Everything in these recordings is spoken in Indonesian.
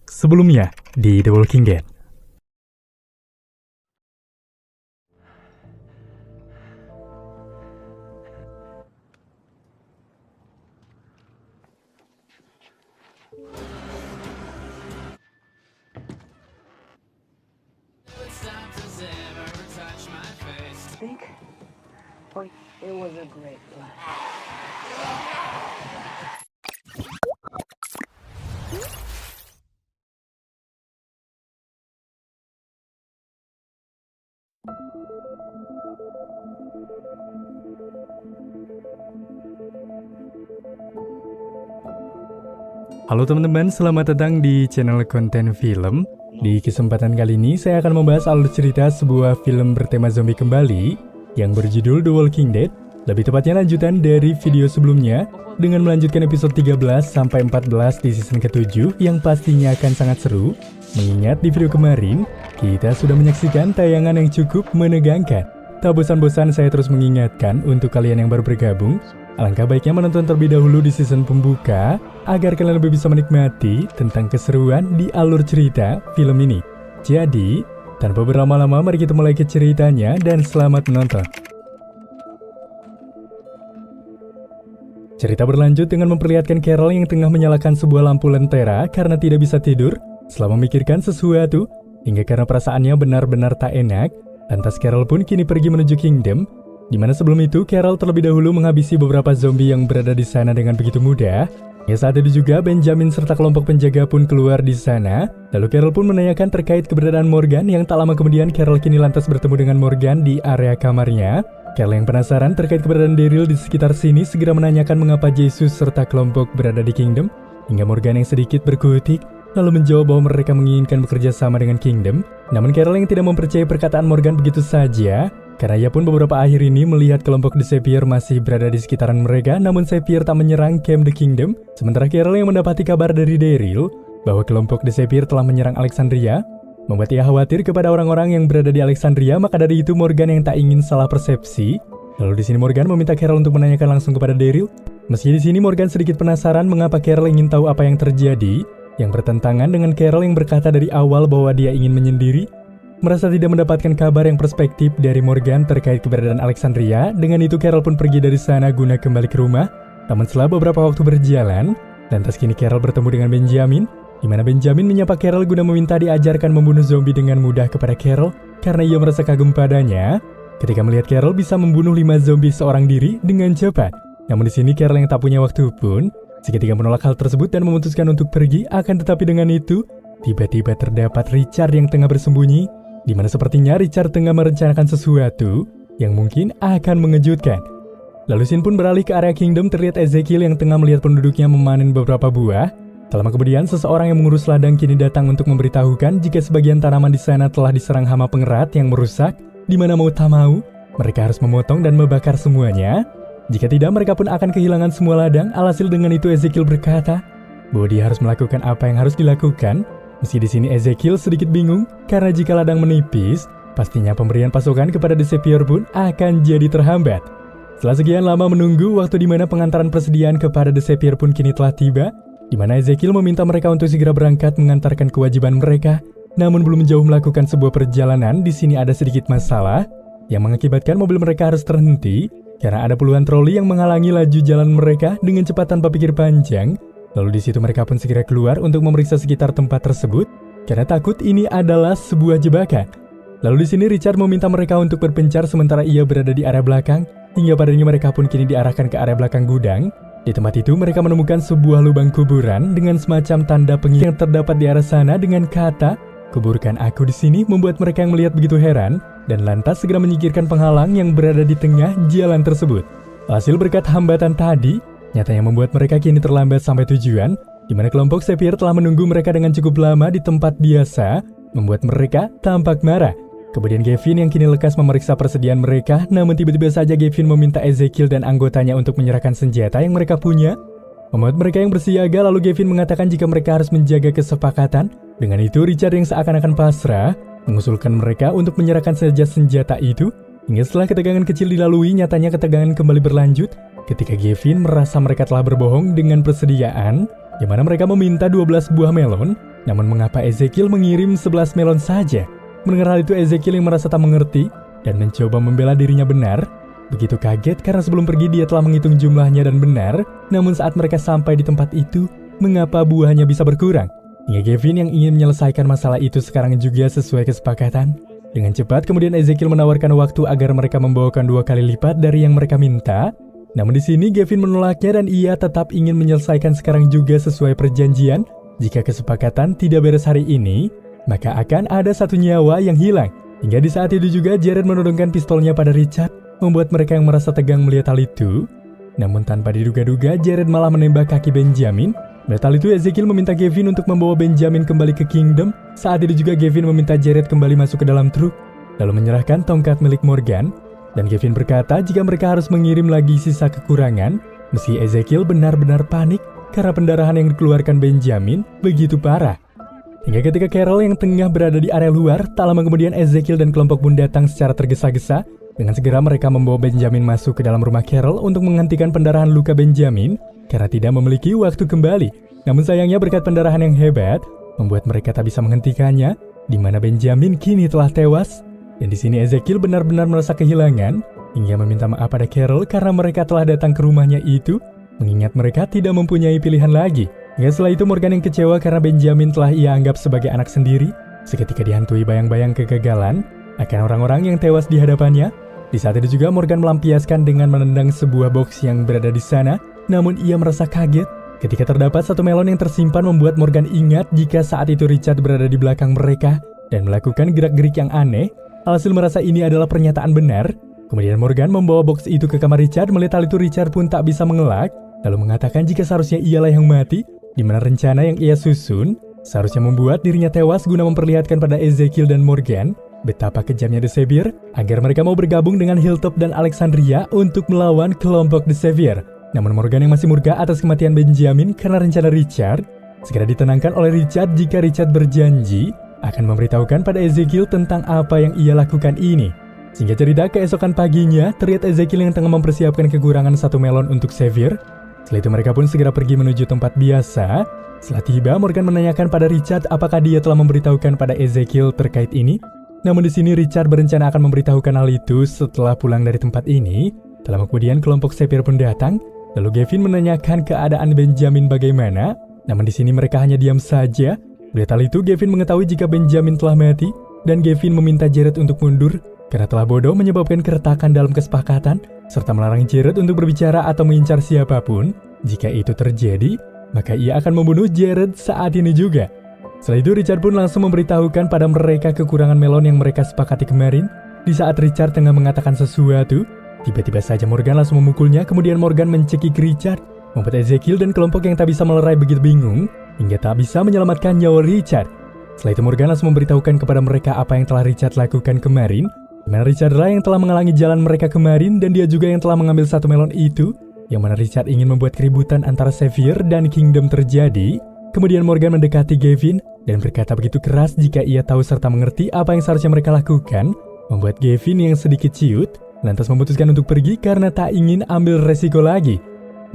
Sebelumnya di The Walking Dead. It was a great plan. Halo teman-teman, selamat datang di channel konten film. Di kesempatan kali ini saya akan membahas alur cerita sebuah film bertema zombie kembali yang berjudul The Walking Dead. Lebih tepatnya lanjutan dari video sebelumnya dengan melanjutkan episode 13 sampai 14 di season ke-7 yang pastinya akan sangat seru. Mengingat di video kemarin kita sudah menyaksikan tayangan yang cukup menegangkan. Tak bosan-bosan saya terus mengingatkan untuk kalian yang baru bergabung, alangkah baiknya menonton terlebih dahulu di season pembuka agar kalian lebih bisa menikmati tentang keseruan di alur cerita film ini. Jadi, tanpa berlama-lama mari kita mulai ke ceritanya dan selamat menonton. Cerita berlanjut dengan memperlihatkan Carol yang tengah menyalakan sebuah lampu lentera karena tidak bisa tidur setelah memikirkan sesuatu, hingga karena perasaannya benar-benar tak enak. Lantas Carol pun kini pergi menuju Kingdom, di mana sebelum itu Carol terlebih dahulu menghabisi beberapa zombie yang berada di sana dengan begitu mudah. Ya, saat itu juga Benjamin serta kelompok penjaga pun keluar di sana. Lalu Carol pun menanyakan terkait keberadaan Morgan yang tak lama kemudian Carol kini lantas bertemu dengan Morgan di area kamarnya. Carol yang penasaran terkait keberadaan Daryl di sekitar sini segera menanyakan mengapa Jesus serta kelompok berada di Kingdom, hingga Morgan yang sedikit berkutik lalu menjawab bahwa mereka menginginkan bekerja sama dengan Kingdom. Namun Carol yang tidak mempercayai perkataan Morgan begitu saja, karena ia pun beberapa akhir ini melihat kelompok The Savior masih berada di sekitaran mereka, namun Savior tak menyerang camp The Kingdom. Sementara Carol yang mendapati kabar dari Daryl bahwa kelompok The Savior telah menyerang Alexandria, membuat ia khawatir kepada orang-orang yang berada di Alexandria. Maka dari itu Morgan yang tak ingin salah persepsi. Lalu di sini Morgan meminta Carol untuk menanyakan langsung kepada Daryl. Meski di sini Morgan sedikit penasaran mengapa Carol ingin tahu apa yang terjadi, yang bertentangan dengan Carol yang berkata dari awal bahwa dia ingin menyendiri. Merasa tidak mendapatkan kabar yang perspektif dari Morgan terkait keberadaan Alexandria. Dengan itu Carol pun pergi dari sana guna kembali ke rumah. Namun setelah beberapa waktu berjalan, lantas kini Carol bertemu dengan Benjamin, di mana Benjamin menyapa Carol guna meminta diajarkan membunuh zombie dengan mudah kepada Carol karena ia merasa kagum padanya ketika melihat Carol bisa membunuh 5 zombie seorang diri dengan cepat. Namun di sini Carol yang tak punya waktu pun seketika menolak hal tersebut dan memutuskan untuk pergi. Akan tetapi dengan itu tiba-tiba terdapat Richard yang tengah bersembunyi, di mana sepertinya Richard tengah merencanakan sesuatu yang mungkin akan mengejutkan. Lalu scene pun beralih ke area Kingdom. Terlihat Ezekiel yang tengah melihat penduduknya memanen beberapa buah. Tak lama kemudian seseorang yang mengurus ladang kini datang untuk memberitahukan jika sebagian tanaman di sana telah diserang hama pengerat yang merusak, di mana mau tak mau mereka harus memotong dan membakar semuanya. Jika tidak mereka pun akan kehilangan semua ladang. Alhasil dengan itu Ezekiel berkata bahwa dia harus melakukan apa yang harus dilakukan. Meski di sini Ezekiel sedikit bingung karena jika ladang menipis, pastinya pemberian pasokan kepada The Savior pun akan jadi terhambat. Setelah sekian lama menunggu, waktu di mana pengantaran persediaan kepada The Savior pun kini telah tiba, di mana Ezekiel meminta mereka untuk segera berangkat mengantarkan kewajiban mereka. Namun belum jauh melakukan sebuah perjalanan, di sini ada sedikit masalah yang mengakibatkan mobil mereka harus terhenti karena ada puluhan troli yang menghalangi laju jalan mereka dengan cepat tanpa pikir panjang. Lalu di situ mereka pun segera keluar untuk memeriksa sekitar tempat tersebut karena takut ini adalah sebuah jebakan. Lalu di sini Richard meminta mereka untuk berpencar sementara ia berada di area belakang, hingga padanya mereka pun kini diarahkan ke area belakang gudang. Di tempat itu mereka menemukan sebuah lubang kuburan dengan semacam tanda pengingat yang terdapat di arah sana dengan kata "Kuburkan aku di sini", membuat mereka yang melihat begitu heran dan lantas segera menyingkirkan penghalang yang berada di tengah jalan tersebut. Hasil berkat hambatan tadi nyatanya membuat mereka kini terlambat sampai tujuan, di mana kelompok Savior telah menunggu mereka dengan cukup lama di tempat biasa, membuat mereka tampak marah. Kemudian Gavin yang kini lekas memeriksa persediaan mereka, namun tiba-tiba saja Gavin meminta Ezekiel dan anggotanya untuk menyerahkan senjata yang mereka punya, membuat mereka yang bersiaga. Lalu Gavin mengatakan jika mereka harus menjaga kesepakatan. Dengan itu Richard yang seakan-akan pasrah mengusulkan mereka untuk menyerahkan saja senjata itu. Hingga setelah ketegangan kecil dilalui, nyatanya ketegangan kembali berlanjut ketika Gavin merasa mereka telah berbohong dengan persediaan, di mana mereka meminta 12 buah melon. Namun mengapa Ezekiel mengirim 11 melon saja? Mendengar hal itu Ezekiel yang merasa tak mengerti dan mencoba membela dirinya benar. Begitu kaget karena sebelum pergi dia telah menghitung jumlahnya dan benar. Namun saat mereka sampai di tempat itu, mengapa buahnya bisa berkurang? Hingga Gavin yang ingin menyelesaikan masalah itu sekarang juga sesuai kesepakatan. Dengan cepat kemudian Ezekiel menawarkan waktu agar mereka membawakan 2 kali lipat dari yang mereka minta. Namun di sini Gavin menolaknya dan ia tetap ingin menyelesaikan sekarang juga sesuai perjanjian. Jika kesepakatan tidak beres hari ini, maka akan ada 1 nyawa yang hilang. Hingga di saat itu juga Jared menodongkan pistolnya pada Richard, membuat mereka yang merasa tegang melihat hal itu. Namun tanpa diduga-duga Jared malah menembak kaki Benjamin. Melihat hal itu Ezekiel meminta Gavin untuk membawa Benjamin kembali ke Kingdom. Saat itu juga Gavin meminta Jared kembali masuk ke dalam truk, lalu menyerahkan tongkat milik Morgan. Dan Gavin berkata jika mereka harus mengirim lagi sisa kekurangan, meski Ezekiel benar-benar panik karena pendarahan yang dikeluarkan Benjamin begitu parah. Hingga ketika Carol yang tengah berada di area luar, tak lama kemudian Ezekiel dan kelompok pun datang secara tergesa-gesa. Dengan segera mereka membawa Benjamin masuk ke dalam rumah Carol untuk menghentikan pendarahan luka Benjamin karena tidak memiliki waktu kembali. Namun sayangnya berkat pendarahan yang hebat, membuat mereka tak bisa menghentikannya, di mana Benjamin kini telah tewas. Dan di sini Ezekiel benar-benar merasa kehilangan hingga meminta maaf pada Carol karena mereka telah datang ke rumahnya itu, mengingat mereka tidak mempunyai pilihan lagi. Hingga setelah itu Morgan yang kecewa karena Benjamin telah ia anggap sebagai anak sendiri, seketika dihantui bayang-bayang kegagalan akan orang-orang yang tewas di hadapannya. Di saat itu juga Morgan melampiaskan dengan menendang sebuah box yang berada di sana, namun ia merasa kaget ketika terdapat 1 melon yang tersimpan, membuat Morgan ingat jika saat itu Richard berada di belakang mereka dan melakukan gerak-gerik yang aneh. Alhasil merasa ini adalah pernyataan benar. Kemudian Morgan membawa box itu ke kamar Richard. Melihat hal itu Richard pun tak bisa mengelak, lalu mengatakan jika seharusnya ialah yang mati, di mana rencana yang ia susun seharusnya membuat dirinya tewas guna memperlihatkan pada Ezekiel dan Morgan betapa kejamnya The Savior agar mereka mau bergabung dengan Hilltop dan Alexandria untuk melawan kelompok The Savior. Namun Morgan yang masih murka atas kematian Benjamin karena rencana Richard segera ditenangkan oleh Richard jika Richard berjanji akan memberitahukan pada Ezekiel tentang apa yang ia lakukan ini. Sehingga cerita keesokan paginya, terlihat Ezekiel yang tengah mempersiapkan kekurangan 1 melon untuk Savior. Setelah itu mereka pun segera pergi menuju tempat biasa. Setelah tiba, Morgan menanyakan pada Richard apakah dia telah memberitahukan pada Ezekiel terkait ini. Namun di sini Richard berencana akan memberitahukan hal itu setelah pulang dari tempat ini. Tak lama kemudian kelompok Savior pun datang. Lalu Gavin menanyakan keadaan Benjamin bagaimana. Namun di sini mereka hanya diam saja. Melihat hal itu, Gavin mengetahui jika Benjamin telah mati, dan Gavin meminta Jared untuk mundur karena telah bodoh menyebabkan keretakan dalam kesepakatan, serta melarang Jared untuk berbicara atau mengincar siapapun. Jika itu terjadi, maka ia akan membunuh Jared saat ini juga. Setelah itu Richard pun langsung memberitahukan pada mereka kekurangan melon yang mereka sepakati kemarin. Di saat Richard tengah mengatakan sesuatu, tiba-tiba saja Morgan langsung memukulnya. Kemudian Morgan mencekik Richard, membuat Ezekiel dan kelompok yang tak bisa melerai begitu bingung hingga tak bisa menyelamatkan nyawa Richard. Setelah itu Morgan langsung memberitahukan kepada mereka apa yang telah Richard lakukan kemarin, di mana Richard lah yang telah menghalangi jalan mereka kemarin, dan dia juga yang telah mengambil 1 melon itu, yang mana Richard ingin membuat keributan antara Savior dan Kingdom terjadi. Kemudian Morgan mendekati Gavin dan berkata begitu keras jika ia tahu serta mengerti apa yang seharusnya mereka lakukan, membuat Gavin yang sedikit ciut lantas memutuskan untuk pergi karena tak ingin ambil resiko lagi.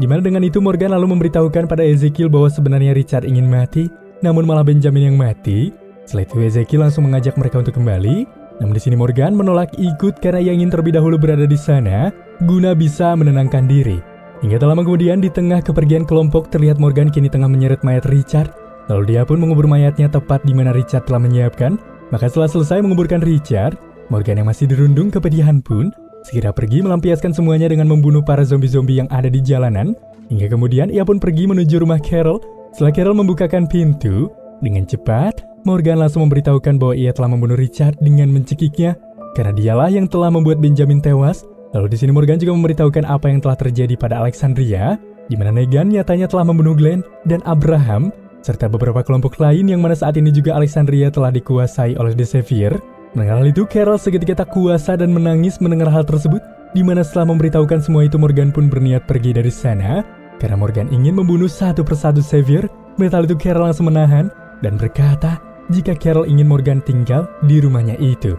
Di mana dengan itu Morgan lalu memberitahukan pada Ezekiel bahwa sebenarnya Richard ingin mati, namun malah Benjamin yang mati. Setelah itu Ezekiel langsung mengajak mereka untuk kembali. Namun di sini Morgan menolak ikut karena ia ingin terlebih dahulu berada di sana guna bisa menenangkan diri. Hingga tak lama kemudian di tengah kepergian kelompok terlihat Morgan kini tengah menyeret mayat Richard. Lalu dia pun mengubur mayatnya tepat di mana Richard telah menyiapkan. Maka setelah selesai menguburkan Richard, Morgan yang masih dirundung kepedihan pun segera pergi melampiaskan semuanya dengan membunuh para zombie-zombie yang ada di jalanan. Hingga kemudian ia pun pergi menuju rumah Carol. Setelah Carol membukakan pintu, dengan cepat Morgan langsung memberitahukan bahwa ia telah membunuh Richard dengan mencekiknya karena dialah yang telah membuat Benjamin tewas. Lalu di sini Morgan juga memberitahukan apa yang telah terjadi pada Alexandria, di mana Negan nyatanya telah membunuh Glenn dan Abraham serta beberapa kelompok lain, yang mana saat ini juga Alexandria telah dikuasai oleh The Savior. Mendengar hal itu, Carol seketika tak kuasa dan menangis mendengar hal tersebut, di mana setelah memberitahukan semua itu Morgan pun berniat pergi dari sana karena Morgan ingin membunuh satu persatu Savior. Melihat hal itu Carol langsung menahan dan berkata jika Carol ingin Morgan tinggal di rumahnya itu.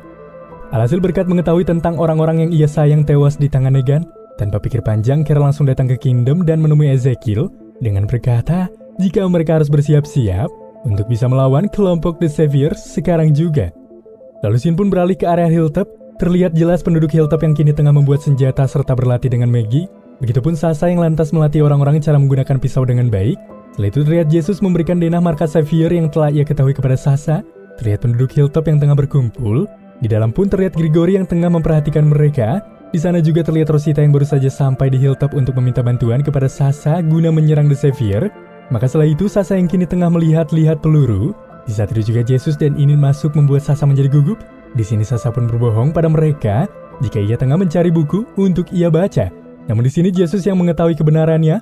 Alhasil berkat mengetahui tentang orang-orang yang ia sayang tewas di tangan Negan, tanpa pikir panjang Carol langsung datang ke Kingdom dan menemui Ezekiel dengan berkata jika mereka harus bersiap-siap untuk bisa melawan kelompok The Savior sekarang juga. Lalu scene pun beralih ke area Hilltop. Terlihat jelas penduduk Hilltop yang kini tengah membuat senjata serta berlatih dengan Maggie. Begitupun Sasha yang lantas melatih orang-orang cara menggunakan pisau dengan baik. Setelah itu terlihat Yesus memberikan denah markas Savior yang telah ia ketahui kepada Sasha. Terlihat penduduk Hilltop yang tengah berkumpul. Di dalam pun terlihat Gregory yang tengah memperhatikan mereka. Di sana juga terlihat Rosita yang baru saja sampai di Hilltop untuk meminta bantuan kepada Sasha guna menyerang The Savior. Maka setelah itu Sasha yang kini tengah melihat-lihat peluru. Di saat itu juga Yesus dan Enid masuk membuat Sasha menjadi gugup. Di sini Sasha pun berbohong pada mereka jika ia tengah mencari buku untuk ia baca. Namun di sini Yesus yang mengetahui kebenarannya.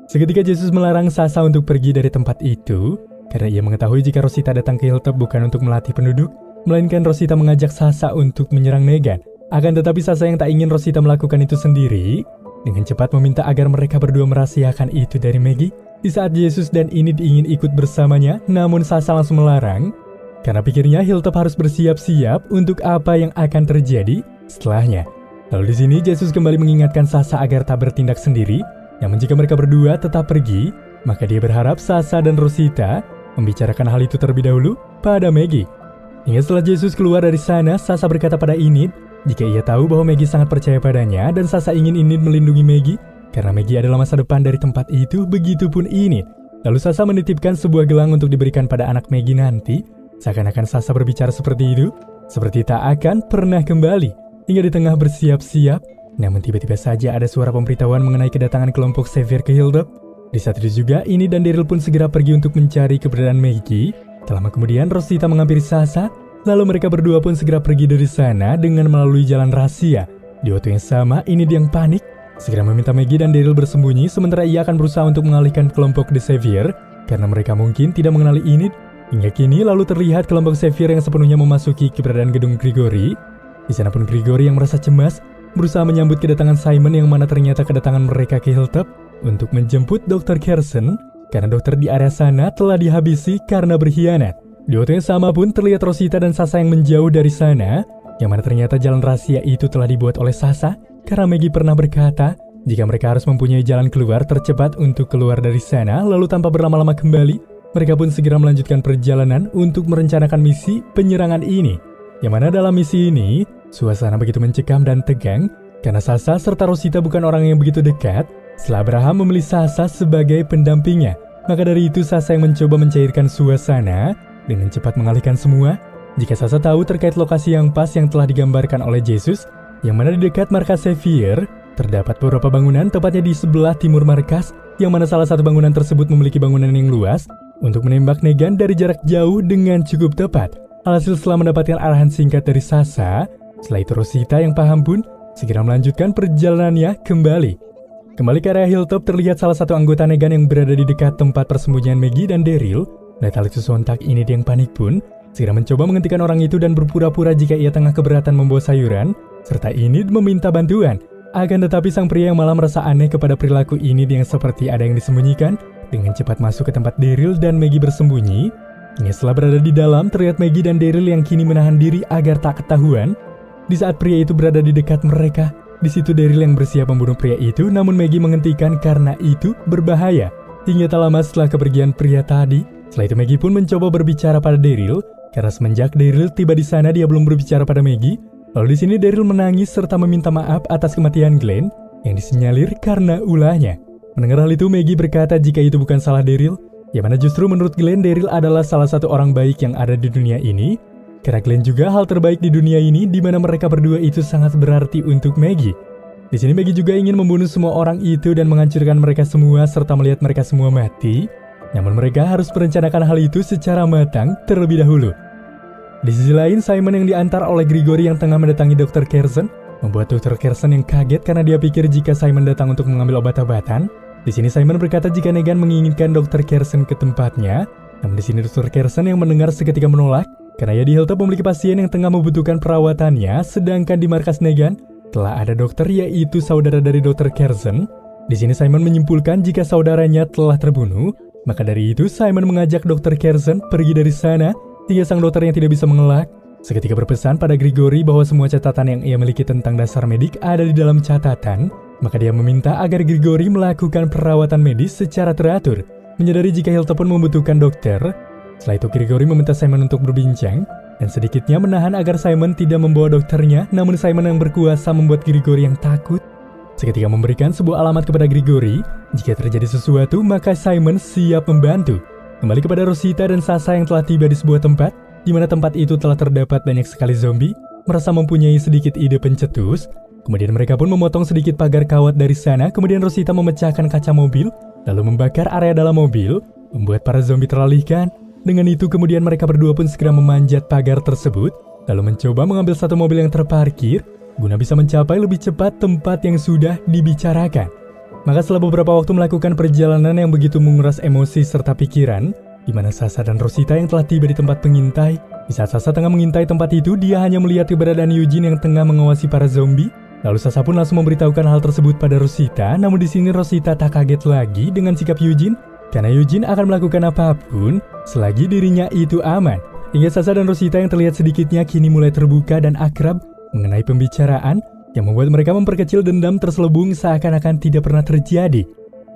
Seketika Yesus melarang Sasha untuk pergi dari tempat itu karena ia mengetahui jika Rosita datang ke Hilltop bukan untuk melatih penduduk, melainkan Rosita mengajak Sasha untuk menyerang Negan. Akan tetapi Sasha yang tak ingin Rosita melakukan itu sendiri, dengan cepat meminta agar mereka berdua merahasiakan itu dari Maggie. Di saat Yesus dan Enid ingin ikut bersamanya, namun Sasha langsung melarang. Karena pikirnya Hilltop harus bersiap-siap untuk apa yang akan terjadi setelahnya. Lalu di sini Yesus kembali mengingatkan Sasha agar tak bertindak sendiri. Namun jika mereka berdua tetap pergi, maka dia berharap Sasha dan Rosita membicarakan hal itu terlebih dahulu pada Maggie. Hingga setelah Yesus keluar dari sana, Sasha berkata pada Enid jika ia tahu bahwa Maggie sangat percaya padanya dan Sasha ingin Enid melindungi Maggie karena Maggie adalah masa depan dari tempat itu, begitupun Enid. Lalu Sasha menitipkan sebuah gelang untuk diberikan pada anak Maggie nanti. Seakan-akan Sasha berbicara seperti itu, seperti tak akan pernah kembali. Hingga di tengah bersiap-siap, namun tiba-tiba saja ada suara pemberitahuan mengenai kedatangan kelompok Savior ke Hilltop. Di saat itu juga, Enid dan Daryl pun segera pergi untuk mencari keberadaan Maggie. Tak lama kemudian, Rosita menghampiri Sasha, lalu mereka berdua pun segera pergi dari sana dengan melalui jalan rahasia. Di waktu yang sama, Enid yang panik segera meminta Maggie dan Daryl bersembunyi, sementara ia akan berusaha untuk mengalihkan kelompok The Savior karena mereka mungkin tidak mengenali Enid. Hingga kini lalu terlihat kelompok Savior yang sepenuhnya memasuki keberadaan gedung Gregory. Di sana pun Gregory yang merasa cemas berusaha menyambut kedatangan Simon yang mana ternyata kedatangan mereka ke Hilltop untuk menjemput Dr. Carson karena dokter di area sana telah dihabisi karena berkhianat. Di waktu yang sama pun terlihat Rosita dan Sasha yang menjauh dari sana, yang mana ternyata jalan rahasia itu telah dibuat oleh Sasha karena Maggie pernah berkata jika mereka harus mempunyai jalan keluar tercepat untuk keluar dari sana. Lalu tanpa berlama-lama kembali, mereka pun segera melanjutkan perjalanan untuk merencanakan misi penyerangan ini. Yang mana dalam misi ini, suasana begitu mencekam dan tegang karena Sasha serta Rosita bukan orang yang begitu dekat. Setelah Abraham memilih Sasha sebagai pendampingnya, maka dari itu Sasha yang mencoba mencairkan suasana dengan cepat mengalihkan semua. Jika Sasha tahu terkait lokasi yang pas yang telah digambarkan oleh Yesus, yang mana di dekat markas Savior, terdapat beberapa bangunan tepatnya di sebelah timur markas, yang mana salah satu bangunan tersebut memiliki bangunan yang luas untuk menembak Negan dari jarak jauh dengan cukup tepat. Alhasil setelah mendapatkan arahan singkat dari Sasha, setelah itu Rosita yang paham pun segera melanjutkan perjalanannya kembali. Kembali ke area Hilltop, terlihat salah satu anggota Negan yang berada di dekat tempat persembunyian Maggie dan Daryl. Melihat hal itu sontak Enid yang panik pun segera mencoba menghentikan orang itu dan berpura-pura jika ia tengah keberatan membawa sayuran, serta Enid meminta bantuan. Akan tetapi sang pria yang malah merasa aneh kepada perilaku Enid yang seperti ada yang disembunyikan, dengan cepat masuk ke tempat Daryl dan Maggie bersembunyi. Hingga setelah berada di dalam, terlihat Maggie dan Daryl yang kini menahan diri agar tak ketahuan. Di saat pria itu berada di dekat mereka, di situ Daryl yang bersiap membunuh pria itu, namun Maggie menghentikan karena itu berbahaya. Hingga tak lama setelah kepergian pria tadi, setelah itu Maggie pun mencoba berbicara pada Daryl, karena semenjak Daryl tiba di sana dia belum berbicara pada Maggie. Lalu di sini Daryl menangis serta meminta maaf atas kematian Glenn yang disinyalir karena ulahnya. Mendengar hal itu, Maggie berkata jika itu bukan salah Daryl, yang mana justru menurut Glenn, Daryl adalah salah satu orang baik yang ada di dunia ini. Karena Glenn juga hal terbaik di dunia ini, di mana mereka berdua itu sangat berarti untuk Maggie. Di sini Maggie juga ingin membunuh semua orang itu dan menghancurkan mereka semua serta melihat mereka semua mati. Namun mereka harus merencanakan hal itu secara matang terlebih dahulu. Di sisi lain, Simon yang diantar oleh Gregory yang tengah mendatangi Dr. Carson membuat Dr. Carson yang kaget karena dia pikir jika Simon datang untuk mengambil obat-obatan. Di sini Simon berkata jika Negan menginginkan Dr. Carson ke tempatnya. Namun di sini Dr. Carson yang mendengar seketika menolak karena ia di Hilltop memiliki pasien yang tengah membutuhkan perawatannya, sedangkan di markas Negan telah ada dokter yaitu saudara dari Dr. Carson. Di sini Simon menyimpulkan jika saudaranya telah terbunuh. Maka dari itu Simon mengajak Dr. Carson pergi dari sana hingga sang dokter yang tidak bisa mengelak seketika berpesan pada Gregory bahwa semua catatan yang ia miliki tentang dasar medik ada di dalam catatan. Maka dia meminta agar Gregory melakukan perawatan medis secara teratur. Menyadari jika Hilltop pun membutuhkan dokter, Setelah itu Gregory meminta Simon untuk berbincang dan sedikitnya menahan agar Simon tidak membawa dokternya, namun Simon yang berkuasa membuat Gregory yang takut. Seketika memberikan sebuah alamat kepada Gregory, jika terjadi sesuatu maka Simon siap membantu. Kembali kepada Rosita dan Sasha yang telah tiba di sebuah tempat, di mana tempat itu telah terdapat banyak sekali zombie. Merasa mempunyai sedikit ide pencetus, kemudian mereka pun memotong sedikit pagar kawat dari sana. Kemudian Rosita memecahkan kaca mobil, lalu membakar area dalam mobil, membuat para zombie teralihkan. Dengan itu kemudian mereka berdua pun segera memanjat pagar tersebut, lalu mencoba mengambil satu mobil yang terparkir, guna bisa mencapai lebih cepat tempat yang sudah dibicarakan. Maka setelah beberapa waktu melakukan perjalanan yang begitu menguras emosi serta pikiran, di mana Sasha dan Rosita yang telah tiba di tempat pengintai. Di saat Sasha tengah mengintai tempat itu, dia hanya melihat keberadaan Eugene yang tengah mengawasi para zombie. Lalu Sasha pun langsung memberitahukan hal tersebut pada Rosita, namun di sini Rosita tak kaget lagi dengan sikap Eugene, karena Eugene akan melakukan apapun selagi dirinya itu aman. Hingga Sasha dan Rosita yang terlihat sedikitnya kini mulai terbuka dan akrab mengenai pembicaraan yang membuat mereka memperkecil dendam terselubung seakan-akan tidak pernah terjadi.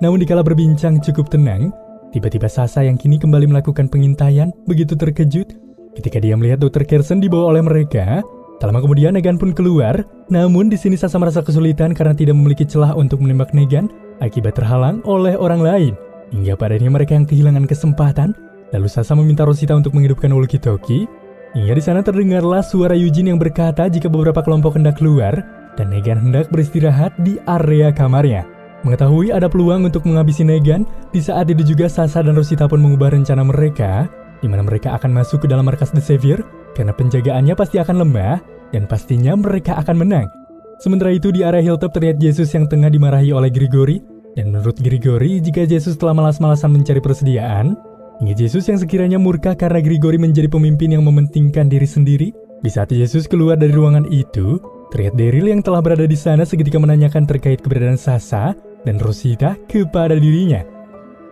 Namun dikala berbincang cukup tenang, tiba-tiba Sasha yang kini kembali melakukan pengintaian begitu terkejut ketika dia melihat Dr. Carson dibawa oleh mereka. Tak lama kemudian Negan pun keluar, namun di sini Sasha merasa kesulitan karena tidak memiliki celah untuk menembak Negan akibat terhalang oleh orang lain. Hingga padanya mereka yang kehilangan kesempatan, lalu Sasha meminta Rosita untuk menghidupkan walkie-talkie. Hingga di sana terdengarlah suara Eugene yang berkata jika beberapa kelompok hendak keluar dan Negan hendak beristirahat di area kamarnya. Mengetahui ada peluang untuk menghabisi Negan, di saat itu juga Sasha dan Rosita pun mengubah rencana mereka, di mana mereka akan masuk ke dalam markas The Savior karena penjagaannya pasti akan lemah dan pastinya mereka akan menang. Sementara itu di area hilltop terlihat Jesus yang tengah dimarahi oleh Gregory. Dan menurut Gregory, jika Jesus telah malas-malasan mencari persediaan, hingga Jesus yang sekiranya murka karena Gregory menjadi pemimpin yang mementingkan diri sendiri. Di saat Jesus keluar dari ruangan itu, terlihat Daryl yang telah berada di sana seketika menanyakan terkait keberadaan Sasha dan Rosita kepada dirinya.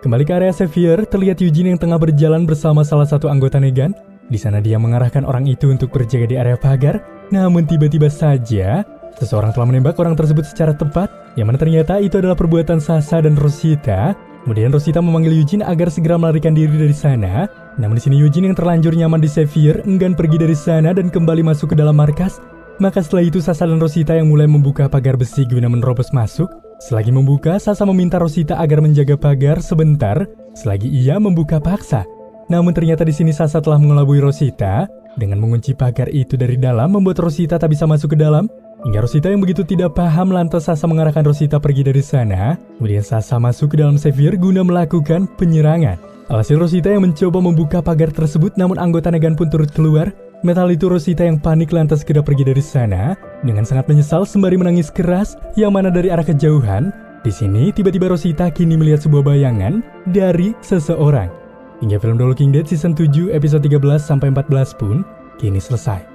Kembali ke area Xavier, terlihat Eugene yang tengah berjalan bersama salah satu anggota Negan. Di sana dia mengarahkan orang itu untuk berjaga di area pagar, namun tiba-tiba saja seseorang telah menembak orang tersebut secara tepat, yang mana ternyata itu adalah perbuatan Sasha dan Rosita. Kemudian Rosita memanggil Eugene agar segera melarikan diri dari sana. Namun di sini Eugene yang terlanjur nyaman di Xavier enggan pergi dari sana dan kembali masuk ke dalam markas. Maka setelah itu Sasha dan Rosita yang mulai membuka pagar besi guna menerobos masuk. Selagi membuka, Sasha meminta Rosita agar menjaga pagar sebentar selagi ia membuka paksa. Namun ternyata di sini Sasha telah mengelabui Rosita dengan mengunci pagar itu dari dalam, membuat Rosita tak bisa masuk ke dalam. Hingga Rosita yang begitu tidak paham, lantas Sasha mengarahkan Rosita pergi dari sana. Kemudian Sasha masuk ke dalam Xavier guna melakukan penyerangan. Alhasil Rosita yang mencoba membuka pagar tersebut, namun anggota Negan pun turut keluar. Metal itu Rosita yang panik lantas segera pergi dari sana dengan sangat menyesal sembari menangis keras yang mana dari arah kejauhan. Di sini tiba-tiba Rosita kini melihat sebuah bayangan dari seseorang. Hingga film The Walking Dead season 7 episode 13-14 pun kini selesai.